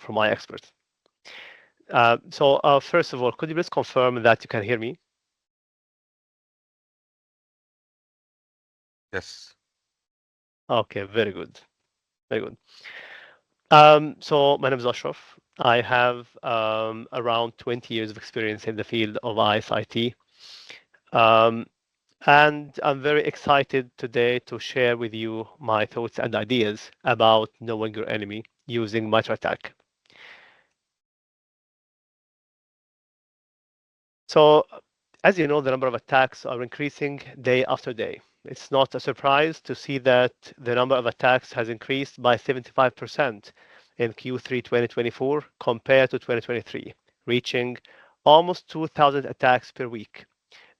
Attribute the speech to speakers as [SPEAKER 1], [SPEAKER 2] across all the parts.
[SPEAKER 1] from Iexperts. First of all, could you please confirm that you can hear me?
[SPEAKER 2] Yes.
[SPEAKER 1] Okay, very good. Very good. My name is Ashraf. I have around 20 years of experience in the field of ISIT. And I'm very excited today to share with you my thoughts and ideas about knowing your enemy using MITRE ATT&CK. So, as you know, the number of attacks are increasing day after day. It's not a surprise to see that the number of attacks has increased by 75% in Q3 2024 compared to 2023, reaching almost 2,000 attacks per week.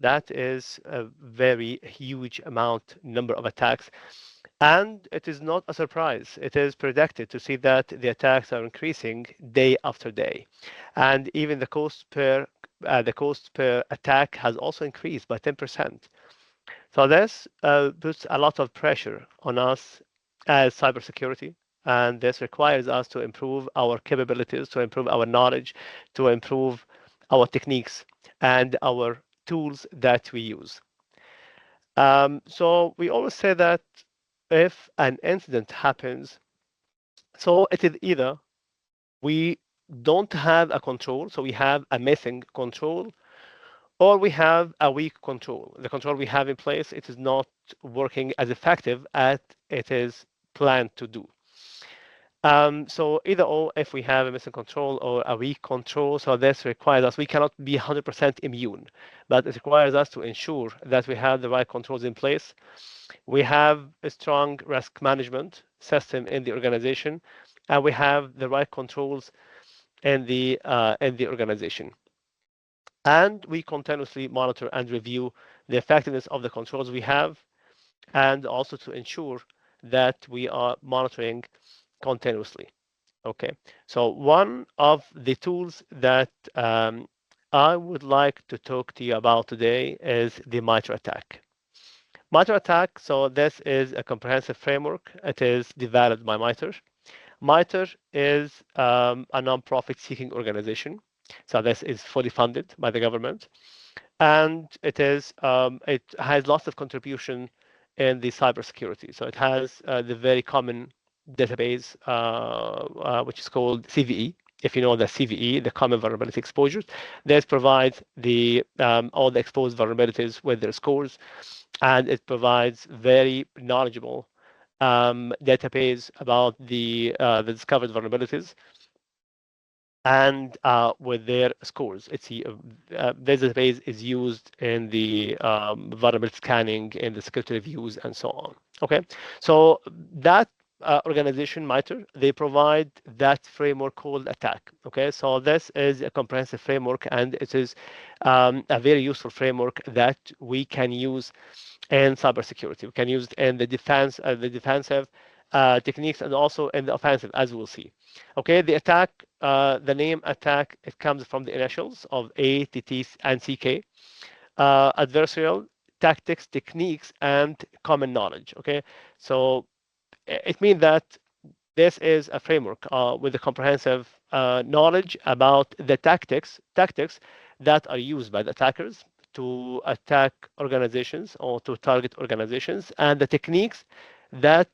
[SPEAKER 1] That is a very huge number of attacks. And it is not a surprise. It is predicted to see that the attacks are increasing day after day. And even the cost per attack has also increased by 10%. So this puts a lot of pressure on us as cybersecurity, and this requires us to improve our capabilities, to improve our knowledge, to improve our techniques and our tools that we use. So we always say that if an incident happens, so it is either we don't have a control, so we have a missing control, or we have a weak control. The control we have in place, it is not working as effective as it is planned to do. So either or, if we have a missing control or a weak control, so this requires us, we cannot be 100% immune, but it requires us to ensure that we have the right controls in place. We have a strong risk management system in the organization, and we have the right controls in the organization. And we continuously monitor and review the effectiveness of the controls we have, and also to ensure that we are monitoring continuously. Okay, so one of the tools that I would like to talk to you about today is the MITRE ATT&CK. MITRE ATT&CK, so this is a comprehensive framework. It is developed by MITRE. MITRE is a non-profit seeking organization. So this is fully funded by the government. And it has lots of contribution in the cybersecurity. So it has the very common database, which is called CVE. If you know the CVE, the Common Vulnerability Exposures, this provides all the exposed vulnerabilities with their scores, and it provides very knowledgeable database about the discovered vulnerabilities and with their scores. This database is used in the vulnerability scanning, in the security reviews, and so on. Okay, so that organization, MITRE, they provide that framework called ATT&CK. Okay, so this is a comprehensive framework, and it is a very useful framework that we can use in cybersecurity. We can use it in the defensive techniques, and also in the offensive, as we'll see. Okay, the attack, the name attack, it comes from the initials of A, T, T, and CK. Adversarial, tactics, techniques, and common knowledge. Okay, so it means that this is a framework with a comprehensive knowledge about the tactics that are used by the attackers to attack organizations or to target organizations, and the techniques that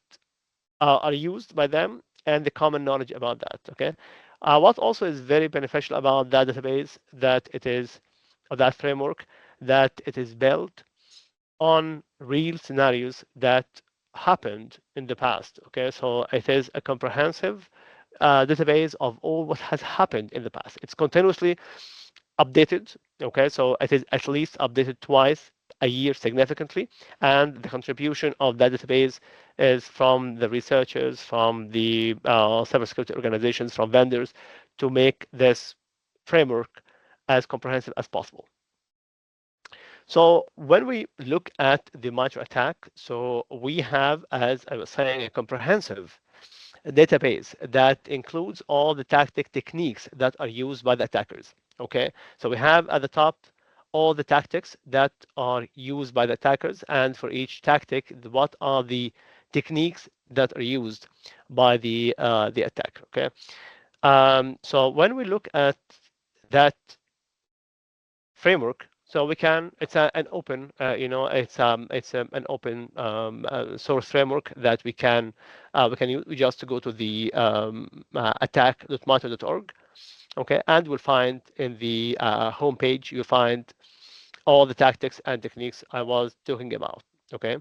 [SPEAKER 1] are used by them, and the common knowledge about that. Okay, what also is very beneficial about that database, that framework, that it is built on real scenarios that happened in the past. Okay, so it is a comprehensive database of all what has happened in the past. It's continuously updated. Okay, so it is at least updated twice a year significantly, and the contribution of that database is from the researchers, from the cybersecurity organizations, from vendors, to make this framework as comprehensive as possible. So when we look at the MITRE ATT&CK, so we have, as I was saying, a comprehensive database that includes all the techniques that are used by the attackers. Okay, so we have at the top all the tactics that are used by the attackers, and for each tactic, what are the techniques that are used by the attacker. Okay, So when we look at that framework, so we can, it's an open, an open source framework that we can use just to go to the attack.mitre.org. Okay, and we'll find in the homepage, you'll find all the tactics and techniques I was talking about. Okay,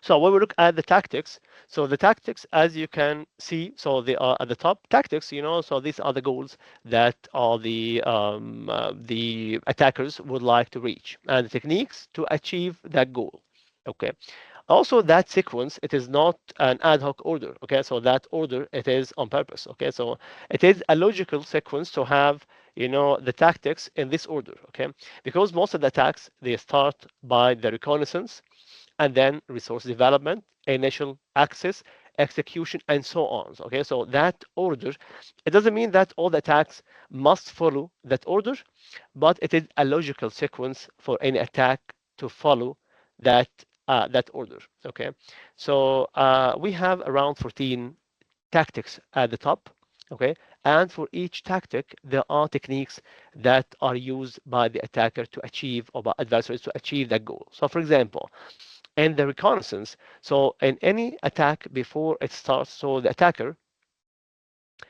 [SPEAKER 1] so when we look at the tactics, so the tactics, as you can see, so they are at the top tactics, so these are the goals that all the attackers would like to reach, and the techniques to achieve that goal. Okay. Also, that sequence, it is not an ad hoc order. Okay, so that order, it is on purpose. Okay, so it is a logical sequence to have, the tactics in this order. Okay, because most of the attacks, they start by the reconnaissance, and then resource development, initial access, execution, and so on. Okay, so that order, it doesn't mean that all the attacks must follow that order, but it is a logical sequence for any attack to follow that order. Okay, so we have around 14 tactics at the top. Okay, and for each tactic, there are techniques that are used by the attacker to achieve, or by adversaries to achieve that goal. So, for example, and the reconnaissance. So in any attack before it starts, so the attacker,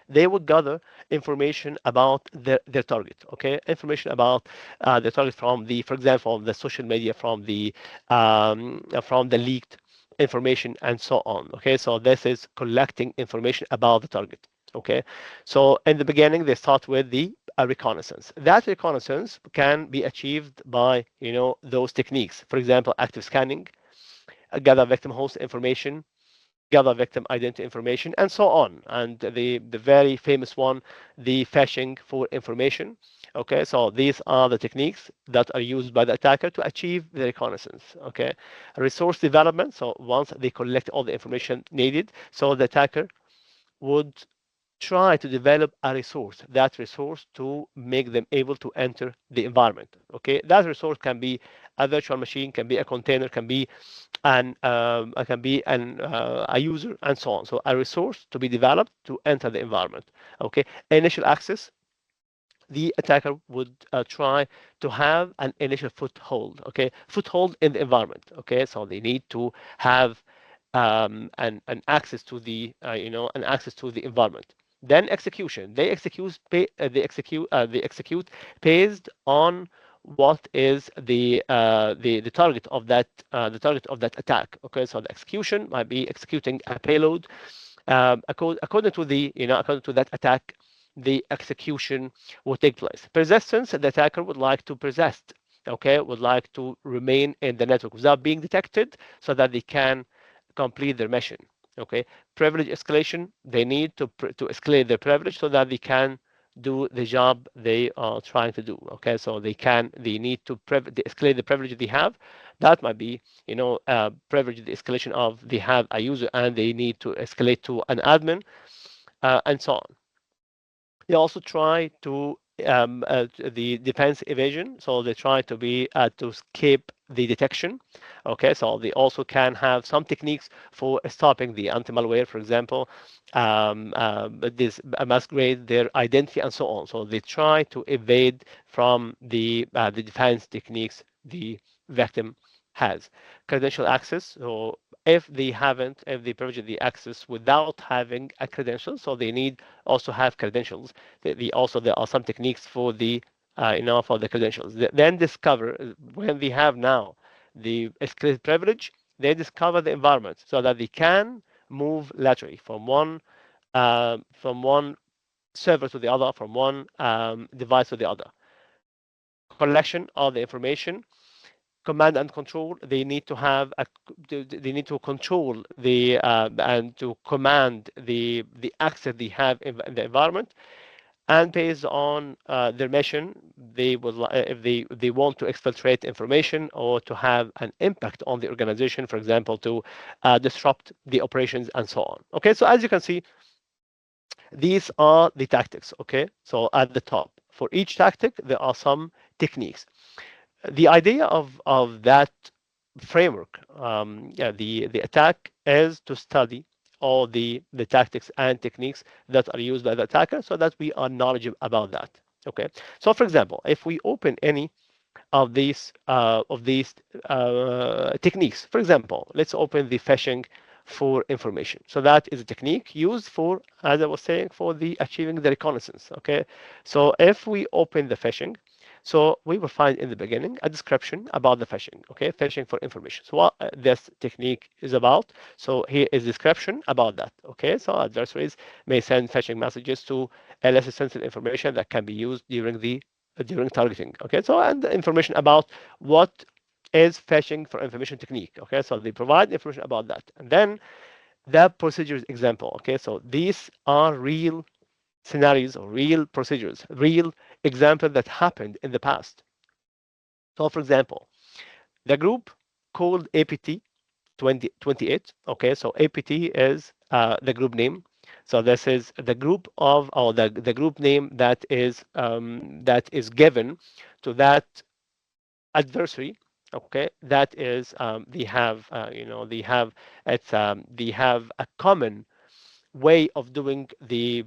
[SPEAKER 1] they would gather information about their target. Okay, information about the target from the, for example, the social media, from the leaked information, and so on. Okay, so this is collecting information about the target. Okay, so in the beginning they start with the reconnaissance. That reconnaissance can be achieved by those techniques. For example, active scanning, gather victim host information, gather victim identity information, and so on. And the very famous one, the phishing for information. Okay, so these are the techniques that are used by the attacker to achieve the reconnaissance. Okay, resource development. So once they collect all the information needed, so the attacker would try to develop a resource, that resource to make them able to enter the environment. Okay, that resource can be a virtual machine, can be a container, can be a user, and so on. So a resource to be developed to enter the environment. Okay, initial access, the attacker would try to have an initial foothold. Okay, foothold in the environment. Okay, so they need to have an access to the an access to the environment. Then execution. They execute based on what is the target of that attack. Okay, so the execution might be executing a payload. According to that attack, the execution will take place. Persistence, the attacker would like to persist. Okay, would like to remain in the network without being detected, so that they can complete their mission. Okay, privilege escalation, they need to escalate their privilege so that they can do the job they are trying to do. Okay, so they need to escalate the privilege they have. That might be privilege the escalation of they have a user and they need to escalate to an admin, and so on. They also try to the defense evasion, so they try to escape the detection. Okay, so they also can have some techniques for stopping the anti-malware, for example, this masquerade their identity, and so on. So they try to evade from the defense techniques the victim has. Credential access, so if they privilege the access without having a credential, so they need also have credentials. There are some techniques for for the credentials. Then discover, when they have now the escalated privilege, they discover the environment so that they can move laterally from one server to the other, from one device to the other. Collection of the information, command and control. They need to control and to command the access they have in the environment. And based on their mission, they will if they want to exfiltrate information or to have an impact on the organization, for example, to disrupt the operations, and so on. Okay, so as you can see, these are the tactics. Okay, so at the top, for each tactic there are some techniques. The idea of that framework, yeah, the attack is to study all the tactics and techniques that are used by the attacker so that we are knowledgeable about that. Okay. So for example, if we open any of these techniques. For example, let's open the phishing for information. So that is a technique used for, as I was saying, for the achieving the reconnaissance. Okay, so if we open the phishing, so we will find in the beginning a description about the phishing. Okay, phishing for information. So what this technique is about. So here is description about that. Okay, so adversaries may send phishing messages to elicit sensitive information that can be used during targeting. Okay, so and information about what is phishing for information technique. Okay, so they provide information about that, and then the procedures example. Okay, so these are real scenarios or real procedures, real examples that happened in the past. So, for example, the group called APT 2028. Okay, so APT is the group name. So this is the group of, or the group name that is given to that adversary. Okay, that is they have they have a common way of doing the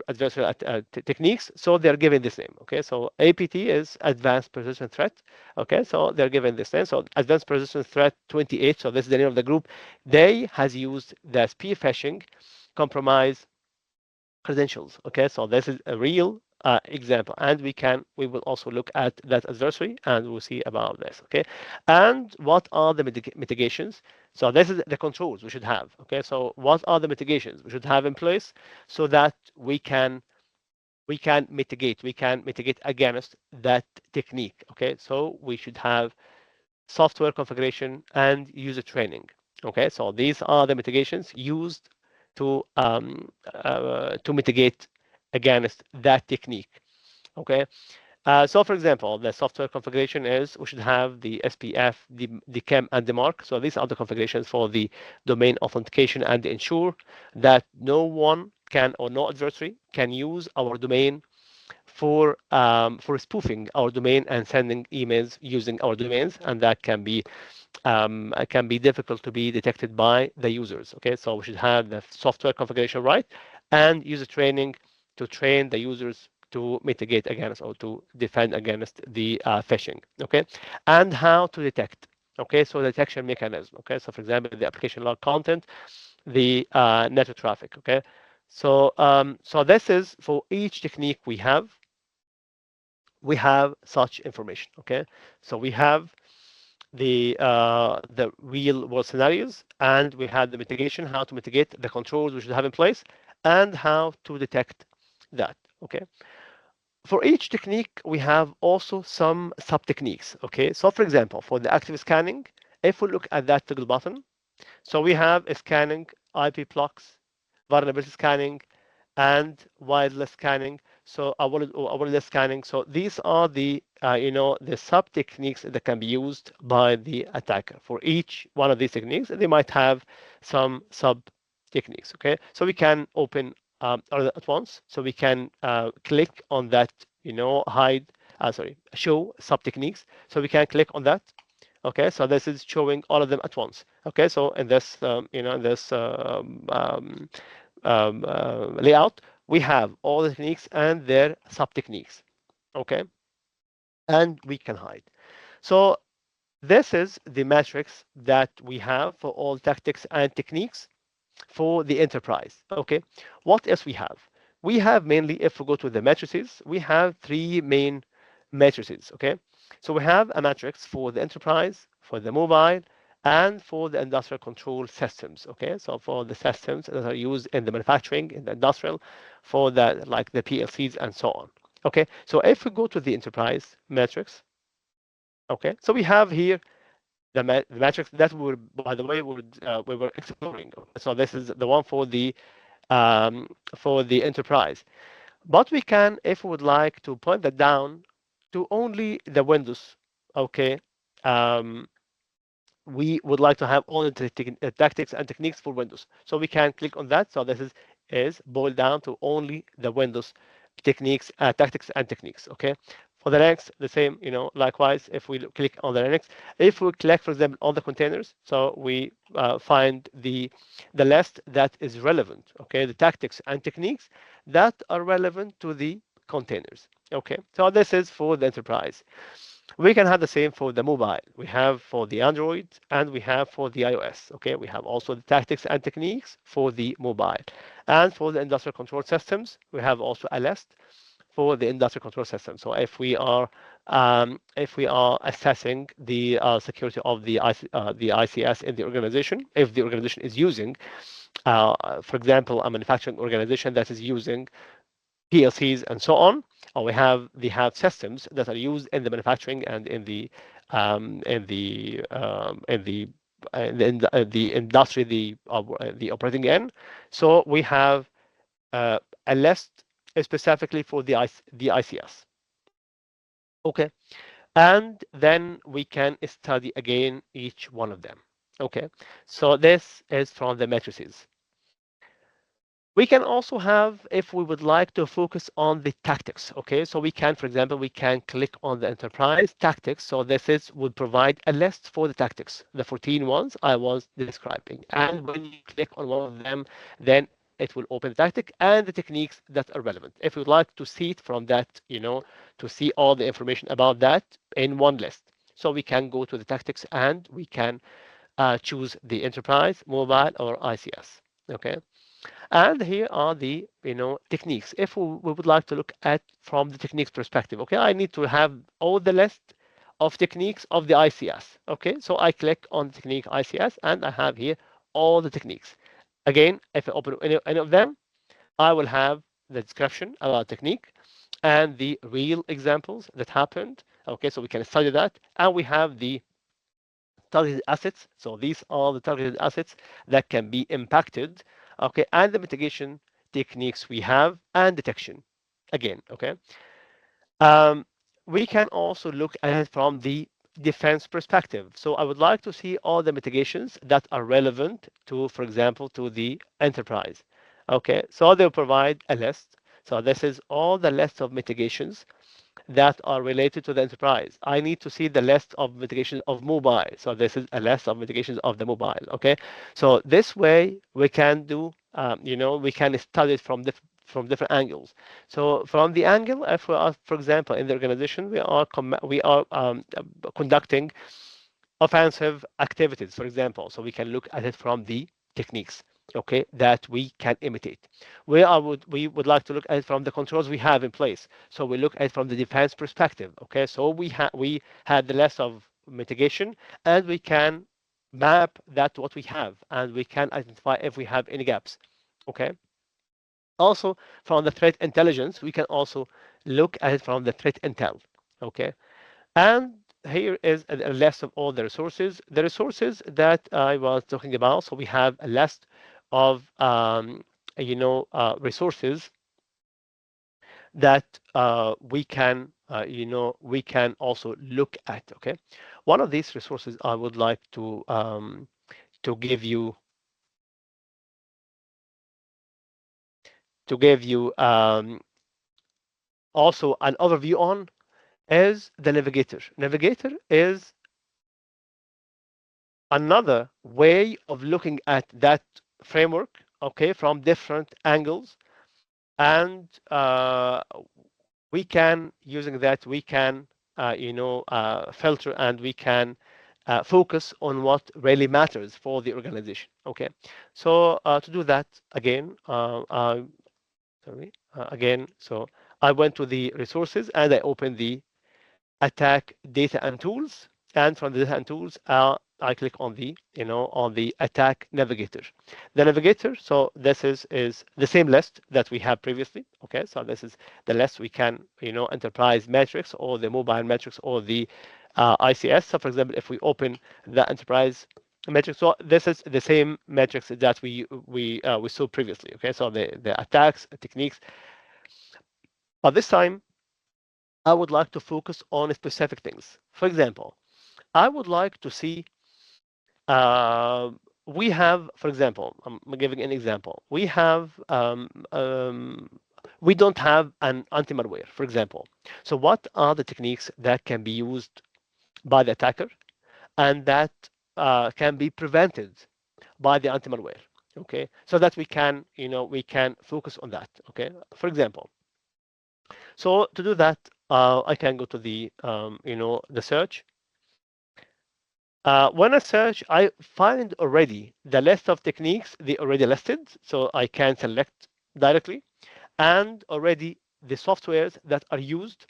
[SPEAKER 1] adversarial techniques, so they're given this name. Okay, so APT is advanced persistent threat. Okay, so they're given this name, so advanced persistent threat 28. So this is the name of the group. They has used the spear phishing compromise credentials. Okay, so this is a real example, and we will also look at that adversary and we'll see about this. Okay, and what are the mitigations? So this is the controls we should have. Okay, so what are the mitigations we should have in place so that we can mitigate against that technique. Okay, so we should have software configuration and user training. Okay, so these are the mitigations used to mitigate against that technique. Okay, so for example, the software configuration is we should have the SPF, the CAM, and the mark. So these are the configurations for the domain authentication and ensure that no one can or no adversary can use our domain for spoofing our domain and sending emails using our domains, and that can be difficult to be detected by the users. Okay, so we should have the software configuration right and user training to train the users to mitigate against or to defend against the phishing. Okay, and how to detect. Okay, so detection mechanism. Okay, so for example, the application log content, the network traffic. Okay, so this is for each technique we have such information. Okay, so we have the real world scenarios, and we had the mitigation, how to mitigate, the controls we should have in place, and how to detect that. Okay, for each technique we have also some sub techniques. Okay, so for example, for the active scanning, if we look at that toggle button, so we have a scanning, IP blocks, vulnerability scanning, and wireless scanning. So wireless scanning. So these are the sub techniques that can be used by the attacker. For each one of these techniques, they might have some sub techniques. Okay, so we can open all at once. So we can click on that. Show sub techniques. So we can click on that. Okay, so this is showing all of them at once. Okay, so in this layout, we have all the techniques and their sub techniques. Okay, and we can hide. So this is the matrix that we have for all tactics and techniques for the enterprise. Okay, what else we have? We have mainly, if we go to the matrices, we have three main matrices. Okay, so we have a matrix for the enterprise, for the mobile, and for the industrial control systems. Okay, so for the systems that are used in the manufacturing, in the industrial, for the like the PLCs and so on. Okay, so if we go to the enterprise matrix, okay, so we have here the matrix that by the way, we were exploring. So this is the one for the enterprise. But we can, if we would like to point that down to only the Windows, okay, um, we would like to have all the tactics and techniques for Windows. So we can click on that. So this is boiled down to only the Windows techniques, tactics and techniques. Okay, On the next, the same, likewise, if we click on the next, if we click, for example, on the containers, so we find the list that is relevant, okay, the tactics and techniques that are relevant to the containers. Okay, so this is for the enterprise. We can have the same for the mobile. We have for the Android and we have for the iOS. Okay, we have also the tactics and techniques for the mobile. And for the industrial control systems, we have also a list for the industrial control system. So if we are assessing the security of the ICS in the organization, if the organization is using, for example, a manufacturing organization that is using PLCs and so on, or we have systems that are used in the manufacturing and in the the industry the operating in. So we have a list specifically for the ICS. Okay, and then we can study again each one of them. Okay, so this is from the matrices. We can also have, if we would like to focus on the tactics, okay? So we can, for example, we can click on the enterprise tactics. So this is would provide a list for the tactics, the 14 ones I was describing. And when you click on one of them, then it will open the tactic and the techniques that are relevant. If you'd like to see it from that, to see all the information about that in one list. So we can go to the tactics and we can choose the enterprise, mobile, or ICS. Okay. And here are the techniques. If we would like to look at from the techniques perspective, okay, I need to have all the list of techniques of the ICS. Okay, so I click on technique ICS and I have here all the techniques. Again, if I open any of them, I will have the description about technique and the real examples that happened. Okay, so we can study that, and we have the targeted assets. So these are the targeted assets that can be impacted, okay, and the mitigation techniques we have and detection again, okay. Um, we can also look at it from the defense perspective. So I would like to see all the mitigations that are relevant to, for example, to the enterprise. Okay, so they'll provide a list. So this is all the list of mitigations that are related to the enterprise. I need to see the list of mitigations of mobile. So this is a list of mitigations of the mobile. Okay. So this way we can do, we can study it from different angles. So from the angle, if we are, for example, in the organization, we are conducting offensive activities, for example. So we can look at it from the techniques, okay, that we can imitate. We would like to look at it from the controls we have in place. So we look at it from the defense perspective, okay. So we had the list of mitigation, and we can map that to what we have, and we can identify if we have any gaps, okay. Also, from the threat intelligence, we can also look at it from the threat intel, okay. And here is a list of all the resources. The resources that I was talking about. So we have a list of resources that we can also look at. Okay, one of these resources I would like to give you also an overview on is the navigator. Navigator is another way of looking at that framework, okay, from different angles, and we can, using that, we can filter, and we can focus on what really matters for the organization. Okay, so to do that, again, again, so I went to the resources and I opened the attack data and tools, and from the data and tools, I click on the on the attack navigator. The navigator, so this is the same list that we had previously. Okay, so this is the list we can enterprise metrics or the mobile metrics or the ICS. So for example, if we open the enterprise metrics, so this is the same metrics that we saw previously. Okay, so the attacks techniques, but this time I would like to focus on specific things. For example, I would like to see, uh, we have, for example, I'm giving an example. We have we don't have an anti-malware, for example. So what are the techniques that can be used by the attacker and that can be prevented by the anti-malware? Okay, so that we can focus on that. Okay, for example, so to do that, I can go to the search. When I search, I find already the list of techniques they already listed, so I can select directly, and already the softwares that are used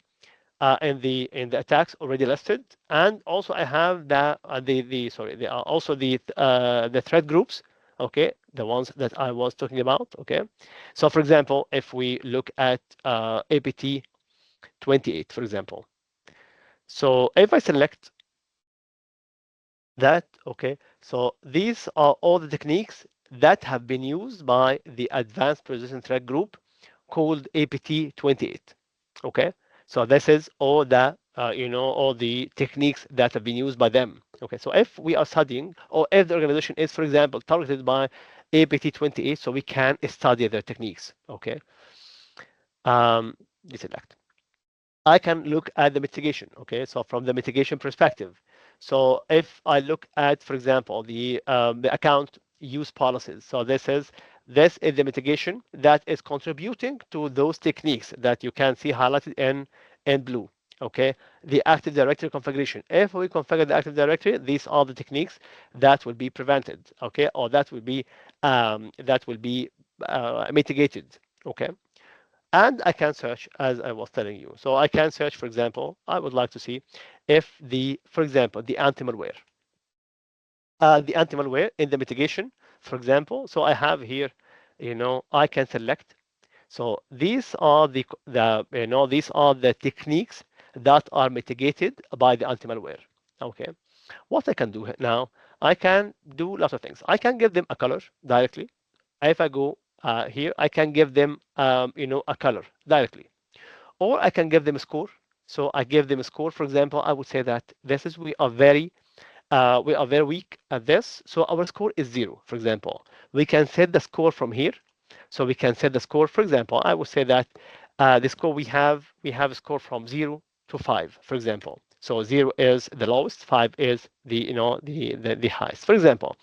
[SPEAKER 1] in the attacks already listed, and also I have the sorry, the also the threat groups. Okay, the ones that I was talking about. Okay, so for example, if we look at APT 28, for example, so if I select that, okay, so these are all the techniques that have been used by the advanced persistent threat group called APT 28. Okay, so this is all all the techniques that have been used by them. Okay, so if we are studying, or if the organization is, for example, targeted by APT 28, so we can study their techniques. Okay, deselect. I can look at the mitigation. Okay, so from the mitigation perspective, so if I look at, for example, the account use policies, so this is the mitigation that is contributing to those techniques that you can see highlighted in blue. Okay, the Active Directory configuration. If we configure the Active Directory, these are the techniques that will be prevented. Okay, or that will be mitigated. Okay, and I can search as I was telling you. So I can search, for example, I would like to see if for example, the anti-malware in the mitigation, for example. So I have here, I can select. So these are the techniques that are mitigated by the anti-malware. Okay, what I can do now, I can do lots of things. I can give them a color directly. If I go here, I can give them a color directly, or I can give them a score. So I give them a score. For example, I would say that this is we are very weak at this, so our score is 0. For example, we can set the score from here. So we can set the score. For example, I would say that the score we have a score from 0 to 5. For example, so 0 is the lowest, 5 is the highest. For example,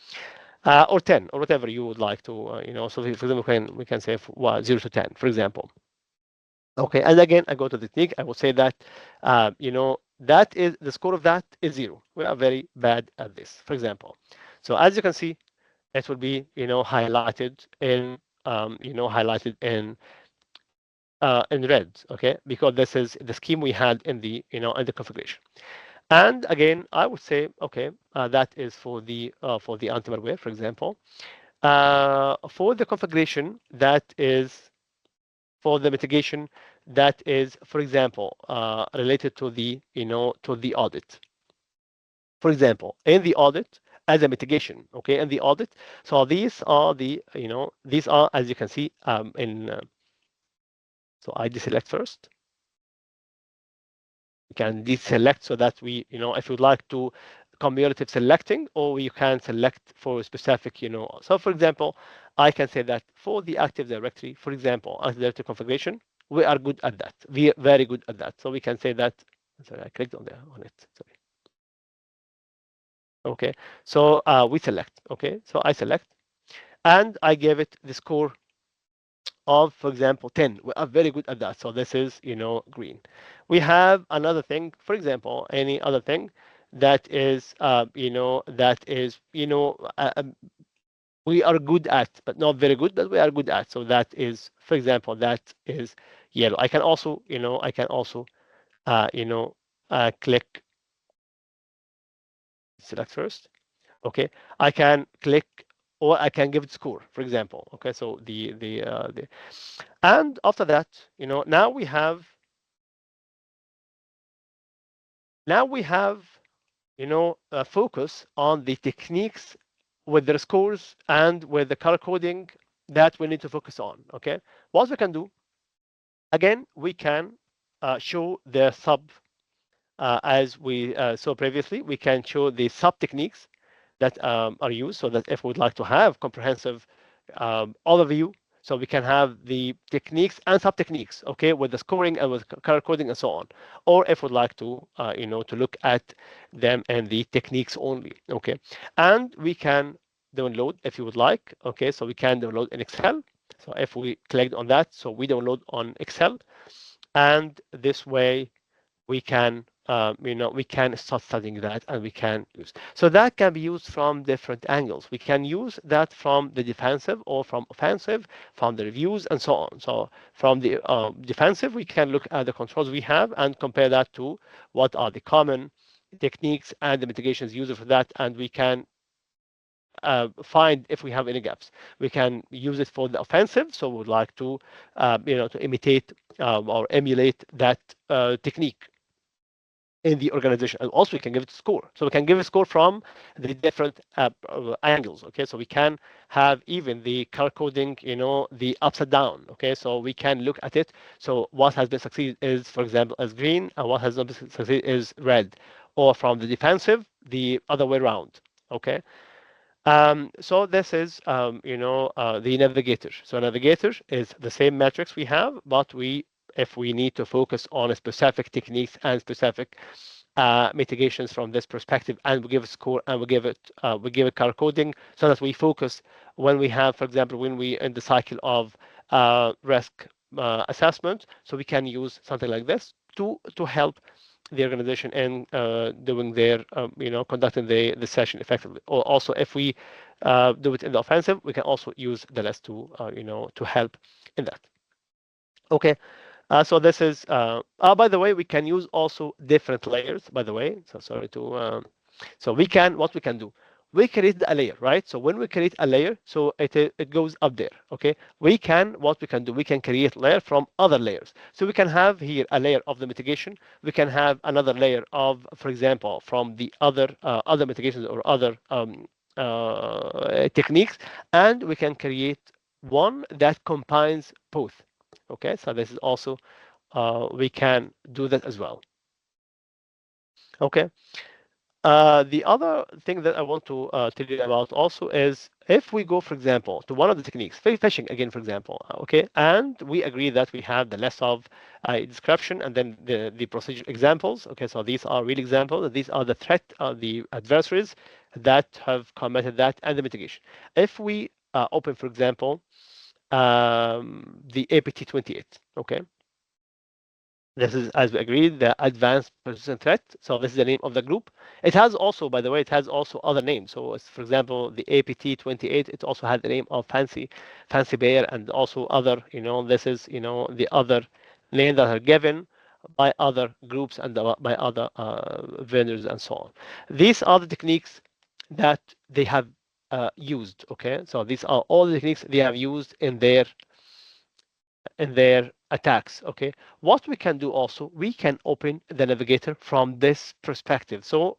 [SPEAKER 1] or 10, or whatever you would like to So for example, we can say 0 to 10. For example. Okay, and again, I go to the technique. I will say that, that is the score of that is 0. We are very bad at this, for example. So as you can see, it will be, highlighted in red. Okay, because this is the scheme we had in the configuration. And again, I would say, okay, that is for the anti-malware, for example. For the configuration, that is for the mitigation, that is, for example, related to the audit. For example, in the audit, as a mitigation, okay, in the audit. So these are, as you can see, so I deselect first. You can deselect so that if you'd like to cumulative selecting, or you can select for a specific, So for example, I can say that for the Active Directory, for example, Active Directory configuration, we are good at that. We are very good at that. So we can say that. Sorry, I clicked on it. Sorry. Okay. So we select. Okay. So I select, and I gave it the score of, for example, 10. We are very good at that. So this is, green. We have another thing, for example, any other thing that is, we are good at, but not very good, but we are good at. So that is, for example, that is yellow. I can also, click select first. Okay. I can click, or I can give it score, for example. Okay. So and after that, now we have focus on the techniques with their scores and with the color coding that we need to focus on. Okay, what we can do, again, we can show the as we saw previously. We can show the sub techniques that are used, so that if we'd like to have comprehensive overview, So we can have the techniques and sub-techniques, okay, with the scoring and with color coding and so on. Or if we'd like to, to look at them and the techniques only, okay. And we can download if you would like, okay. So we can download in Excel. So if we clicked on that, so we download on Excel, and this way we can we can start studying that and we can use. So that can be used from different angles. We can use that from the defensive or from offensive, from the reviews and so on. So from the defensive, we can look at the controls we have and compare that to what are the common techniques and the mitigations used for that, and we can find if we have any gaps. We can use it for the offensive, so we would like to to imitate or emulate that technique in the organization. And also we can give it a score. So we can give a score from the different angles. Okay, so we can have even the color coding, the upside down. Okay, so we can look at it. So what has been succeeded is, for example, as green, and what has not been succeeded is red, or from the defensive, the other way around. Okay. So this is, the navigator. So navigator is the same metrics we have, but if we need to focus on specific techniques and specific mitigations from this perspective, and we give a score and we give it color coding, so that we focus when we have, for example, when we in the cycle of risk assessment, so we can use something like this to help the organization in doing their, conducting the session effectively. Or also, if we do it in the offensive, we can also use the list to, to help in that. Okay, so this is, by the way, we can use also different layers, by the way. So sorry to, so what we can do, we create a layer, right? So when we create a layer, so it goes up there, okay? What we can do, we can create layer from other layers. So we can have here a layer of the mitigation. We can have another layer of, for example, from the other mitigations or other techniques, and we can create one that combines both. Okay, so this is also we can do that as well. Okay. The other thing that I want to tell you about also is if we go, for example, to one of the techniques, phishing again, for example, okay, and we agree that we have the list of description and then the procedure examples. Okay, so these are real examples. These are the threat, the adversaries that have committed that and the mitigation. If we open, for example, the APT28, okay. This is, as we agreed, the advanced persistent threat. So this is the name of the group. It has also, by the way, it has also other names. So for example, the APT28, it also had the name of Fancy Bear, and also other, this is, the other name that are given by other groups and by other vendors and so on. These are the techniques that they have used. Okay, so these are all the techniques they have used in their attacks. Okay, what we can do also, we can open the navigator from this perspective. So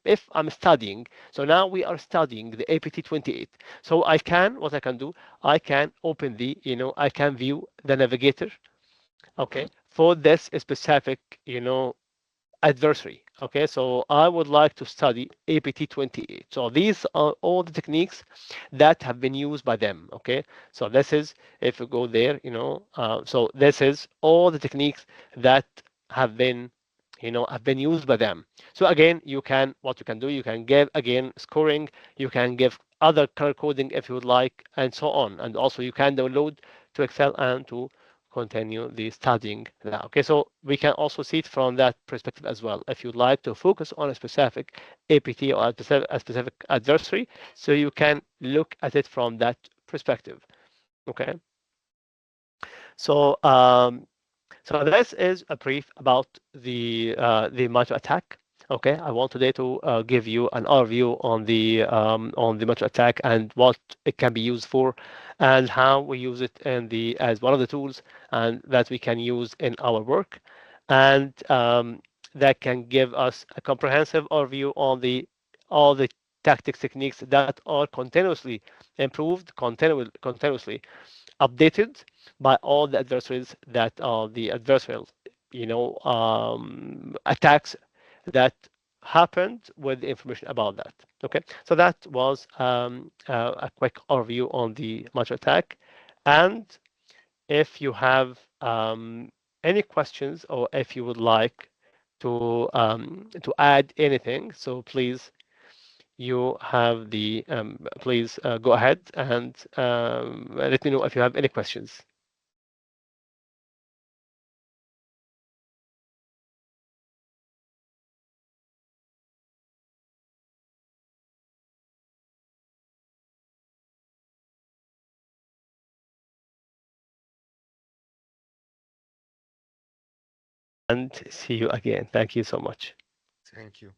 [SPEAKER 1] if I'm studying, so now we are studying the APT28. So what I can do, I can open I can view the navigator, okay, for this specific, adversary. Okay, so I would like to study APT28. So these are all the techniques that have been used by them. Okay, so this is, if you go there, so this is all the techniques that have been, have been used by them. So again, what you can do, you can give again scoring, you can give other color coding if you would like, and so on. And also you can download to Excel and to continue the studying that. Okay, so we can also see it from that perspective as well. If you'd like to focus on a specific APT or a specific adversary, so you can look at it from that perspective. Okay, so so this is a brief about the MITRE ATT&CK. Okay, I want today to give you an overview on the MITRE ATT&CK and what it can be used for, and how we use it as one of the tools and that we can use in our work, and that can give us a comprehensive overview on all the tactics techniques that are continuously improved, continuously updated by all the adversaries that are the adversarial, attacks that happened with the information about that. Okay, so that was a quick overview on the MITRE ATT&CK, And if you have any questions or if you would like to add anything, so please you have the please go ahead and let me know if you have any questions. And see you again. Thank you so much.
[SPEAKER 2] Thank you.